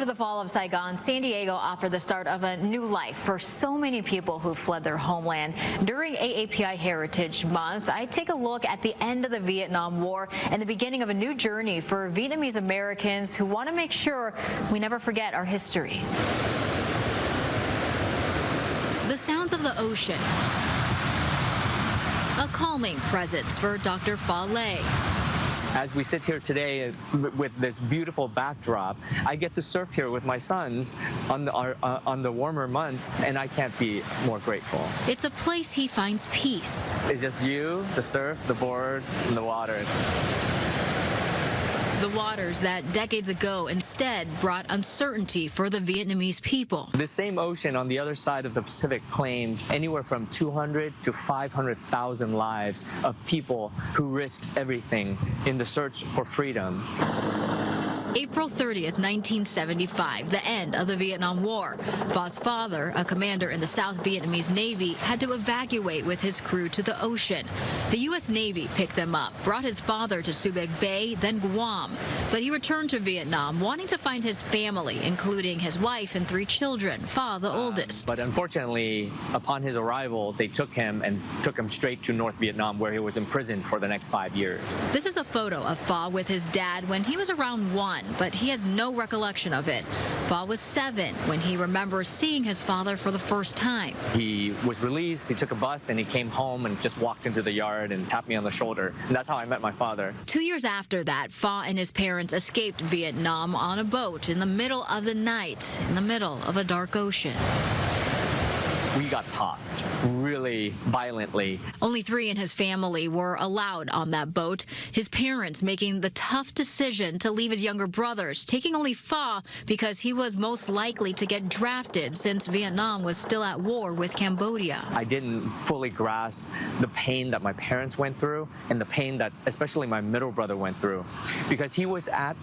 After the fall of Saigon, San Diego offered the start of a new life for so many people who fled their homeland. During AAPI Heritage Month, I take a look at the end of the Vietnam War and the beginning of a new journey for Vietnamese Americans who want to make sure we never forget our history. The sounds of the ocean, a calming presence for Dr. Pha Le. As we sit here today with this beautiful backdrop, I get to surf here with my sons on the warmer months, and I can't be more grateful. It's a place he finds peace. It's just you, the surf, the board, and the water. The waters that decades ago instead brought uncertainty for the Vietnamese people. The same ocean on the other side of the Pacific claimed anywhere from 200 to 500,000 lives of people who risked everything in the search for freedom. April 30th, 1975, the end of the Vietnam War. Pha's father, a commander in the South Vietnamese Navy, had to evacuate with his crew to the ocean. The U.S. Navy picked them up, brought his father to Subic Bay, then Guam. But he returned to Vietnam, wanting to find his family, including his wife and 3 children, Pha the oldest. But unfortunately, upon his arrival, they took him straight to North Vietnam, where he was imprisoned for the next 5 years. This is a photo of Pha with his dad when he was around 1. But he has no recollection of it. Pha was 7 when he remembers seeing his father for the first time. He was released, he took a bus, and he came home and just walked into the yard and tapped me on the shoulder. And that's how I met my father. 2 years after that, Pha and his parents escaped Vietnam on a boat in the middle of the night, in the middle of a dark ocean. We got tossed really violently. Only 3 in his family were allowed on that boat, his parents making the tough decision to leave his younger brothers, taking only Pha because he was most likely to get drafted since Vietnam was still at war with Cambodia. I didn't fully grasp the pain that my parents went through and the pain that especially my middle brother went through, because he was at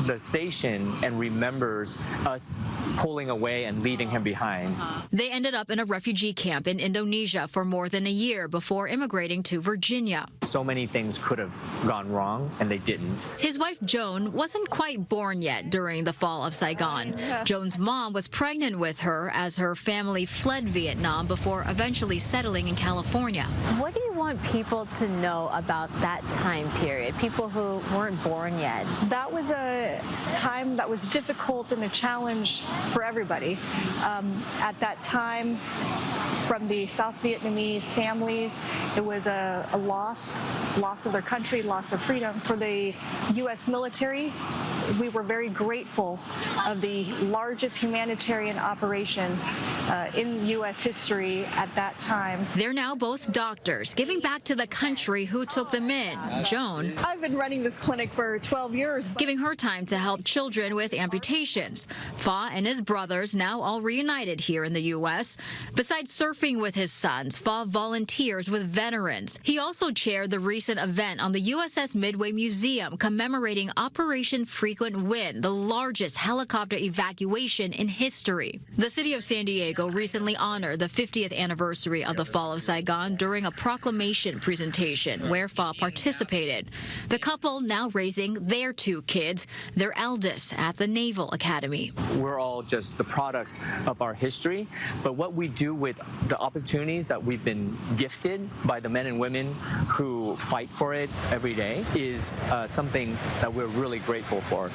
the station and remembers us pulling away and leaving him behind. They ended up in a refugee camp in Indonesia for more than a year before immigrating to Virginia. So many things could have gone wrong, and they didn't. His wife, Joan, wasn't quite born yet during the fall of Saigon. Joan's mom was pregnant with her as her family fled Vietnam before eventually settling in California. What do you want people to know about that time period, people who weren't born yet? That was a time that was difficult and a challenge for everybody. At that time, from the South Vietnamese families, it was a loss of their country, loss of freedom. For the U.S. military, we were very grateful of the largest humanitarian operation in U.S. history at that time. They're now both doctors, giving back to the country who took them in. Joan, I've been running this clinic for 12 years. Giving her time to help children with amputations. Pha and his brothers now all reunited here in the U.S. Besides surfing with his sons, Pha volunteers with veterans. He also chaired the recent event on the USS Midway Museum commemorating Operation Frequent Wind, the largest helicopter evacuation in history. The city of San Diego recently honored the 50th anniversary of the fall of Saigon during a proclamation presentation where Pha participated. The couple now raising their 2 kids, their eldest at the Naval Academy. We're all just the products of our history, but what we do with the opportunities that we've been gifted by the men and women who fight for it every day is something that we're really grateful for.